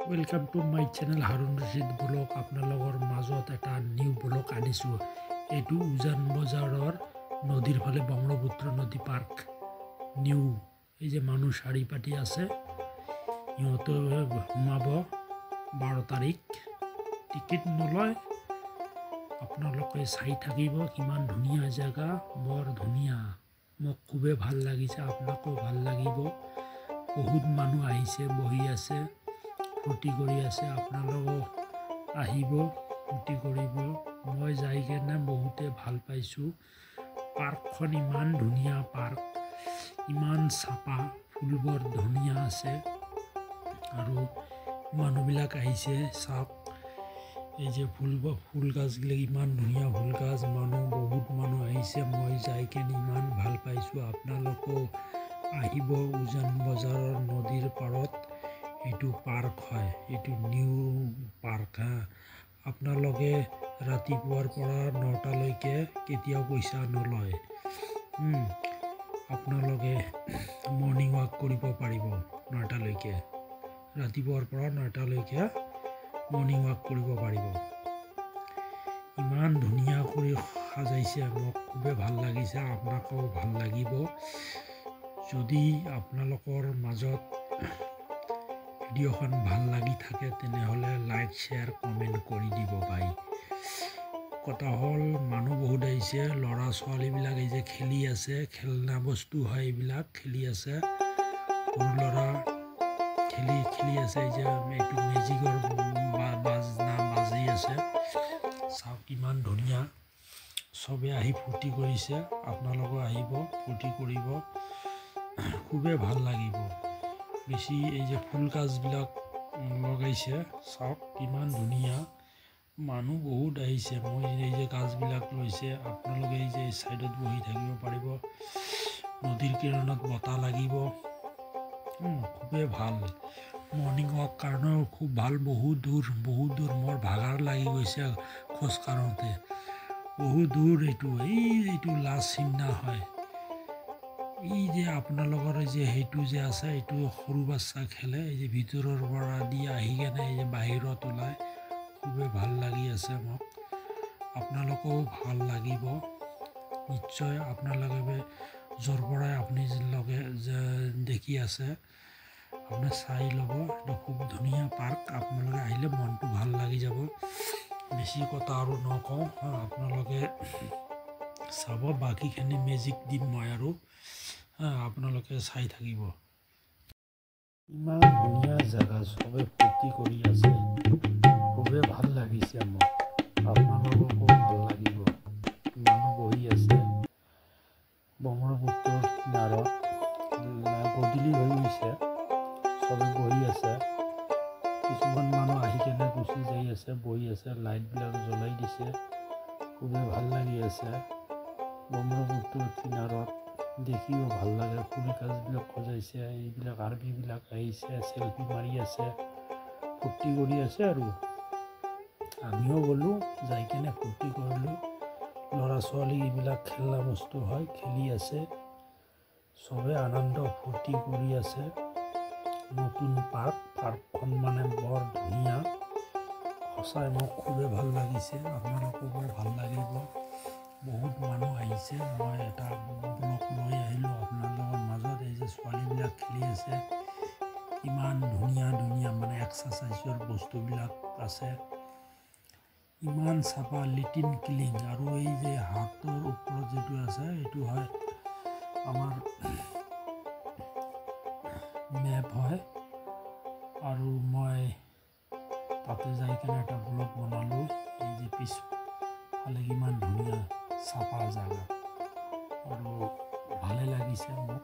Welcome to my channel Harun Rashid Blog. আপোনালোকৰ মাজত এটা নিউ ব্লগ আনিছোঁ। এইটো উজান বজাৰৰ নদীৰ ফালে ব্ৰহ্মপুত্ৰ নদী পাৰ্ক নিউ এই যে মানুহ শাৰী পাতি আছে ইহঁতে সোমাব 12 তাৰিখ টিকেট নলয় আপোনালোকে চাই থাকিব কিমান ধুনীয়া জায়গা বৰ ধুনীয়া মোক খুবে ভাল লাগিছে আপোনাকো ভাল লাগিব বহুত মানুহ আহিছে বহি আছে ফূৰ্তি কৰি আছে আপোনালোকো আহিব ফূৰ্তি কৰিব মই যাই কেনে বহুতে ভাল পাইছোঁ পাৰ্কখন ইমান ধুনীয়া পাৰ্ক ইমান চাফা ফুলবোৰ ধুনীয়া আছে আৰু মানুহবিলাক আহিছে চাওক এই যে ফুল গাছবিলাক ইমান ধুনীয়া ফুল গাছ বহুত মানুহ আহিছে মই যাই কেনে ইমান ভাল পাইছোঁ আপোনালোকো আহিব উজান বজাৰৰ নদীৰ পাৰত এইটো পাৰ্ক হয় এইটো নিউ পাৰ্ক আপোনালোকে ৰাতিপুৱাৰ পৰা 9টা লৈকে কেতিয়াও পইচা নলয় আপোনালোকে মৰ্নিং ৱাক কৰিব পাৰিব 9টা লৈকে ৰাতিপুৱাৰ পৰা 9টা লৈকে মৰ্নিং ৱাক কৰিব পাৰিব ইমান ধুনীয়া কৰি সাজাইছে মোক খুবেই ভাল লাগিছে আপোনাকো ভাল লাগিব যদি আপোনালোকৰ মাজত ভিডিঅ'খন ভাল লাগি থাকে তেনেহ'লে লাইক শ্বেয়াৰ কমেণ্ট কৰি দিব ভাই কথা হ'ল মানুহ বহুত আহিছে ল'ৰা ছোৱালীবিলাক এই যে খেলি আছে খেলনা বস্তু হয় এইবিলাক খেলি আছে সৰু ল'ৰা খেলি আছে এই যে এইটো মেজিকৰ বাজনা বাজি আছে চাওক ইমান ধুনীয়া চবে আহি ফূৰ্তি কৰিছে আপোনালোকো আহিব ফূৰ্তি কৰিব খুবেই ভাল লাগিব বেছি এই যে ফুল গাছবিলাক লগাইছে চাওক কিমান ধুনীয়া মানুহ বহুত আহিছে মই এই যে গাছবিলাক লৈছে আপোনালোকে এই যে ছাইডত বহি থাকিব পাৰিব নদীৰ কিনাৰত বতাহ লাগিব খুবেই ভাল মৰ্নিং ৱাক কাৰণেও খুব ভাল বহুত দূৰ মোৰ ভাগাৰ লাগি গৈছে খোজ কাঢ়োঁতে বহুত দূৰ এইটো লাষ্ট চিমনা হয় এই যে আপোনালোকৰ এই যে সেইটো যে আছে এইটো সৰু বাচ্চা খেলে এই যে ভিতৰৰ পৰা দি আহি কেনে এই যে বাহিৰত ওলায় খুবেই ভাল লাগি আছে মোক আপোনালোকেও ভাল লাগিব নিশ্চয় আপোনালোকে য'ৰ পৰাই আপুনি দেখি আছে আপুনি চাই ল'ব এইটো খুব ধুনীয়া পাৰ্ক আপোনালোকে আহিলে মনটো ভাল লাগি যাব বেছি কথা আৰু নকওঁ আপোনালোকে চাব বাকীখিনি মেজিক দিম মই আৰু আপোনালোকে চাই থাকিব ইমান ধুনীয়া জেগা চবে ফূৰ্তি কৰি আছে খুবেই ভাল লাগিছে মোক আপোনালোককো ভাল লাগিব মানুহ বহি আছে ব্ৰহ্মপুত্ৰৰ কিনাৰত গধূলি হৈ গৈছে চবে বহি আছে কিছুমান মানুহ আহি কেনে গুচি যাই আছে বহি আছে লাইটবিলাক জ্বলাই দিছে খুবেই ভাল লাগি আছে ব্ৰহ্মপুত্ৰৰ কিনাৰত দেখিও ভাল লাগে ফুল গাছবিলাক সজাইছে এইবিলাক আৰ্মিবিলাক আহিছে চেলফি মাৰি আছে ফূৰ্তি কৰি আছে আৰু আমিও গ'লোঁ যাই কেনে ফূৰ্তি কৰিলোঁ ল'ৰা ছোৱালী এইবিলাক খেলনা বস্তু হয় খেলি আছে চবে আনন্দ ফূৰ্তি কৰি আছে নতুন পাৰ্কখন মানে বৰ ধুনীয়া সঁচাই মোক খুবেই ভাল লাগিছে আপোনালোককো ভাল লাগিব বহুত মানুহ আহিছে মই এটা ব্লগ লৈ আহিলোঁ আপোনালোকৰ মাজত এই যে ছোৱালীবিলাক খেলি আছে ইমান ধুনীয়া মানে এক্সাৰচাইজৰ বস্তুবিলাক আছে ইমান চাফা লেট্ৰিন ক্লিন আৰু এই যে হাতৰ ওপৰত যিটো আছে এইটো হয় আমাৰ মেপ হয় আৰু মই তাতে যাই কেনে এটা ব্লগ বনালোঁ এই যে পিছফালে কিমান ধুনীয়া চাফা জাগা আৰু ভালে লাগিছে মোক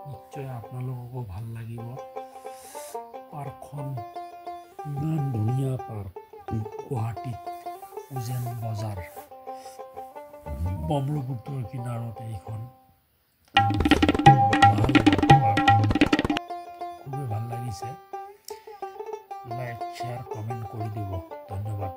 নিশ্চয় আপোনালোককো ভাল লাগিব পাৰ্কখন ইমান ধুনীয়া পাৰ্ক গুৱাহাটীত উজান বজাৰ ব্ৰহ্মপুত্ৰৰ কিনাৰত এইখন খুবেই ভাল লাগিছে লাইক শ্বেয়াৰ কমেণ্ট কৰি দিব ধন্যবাদ।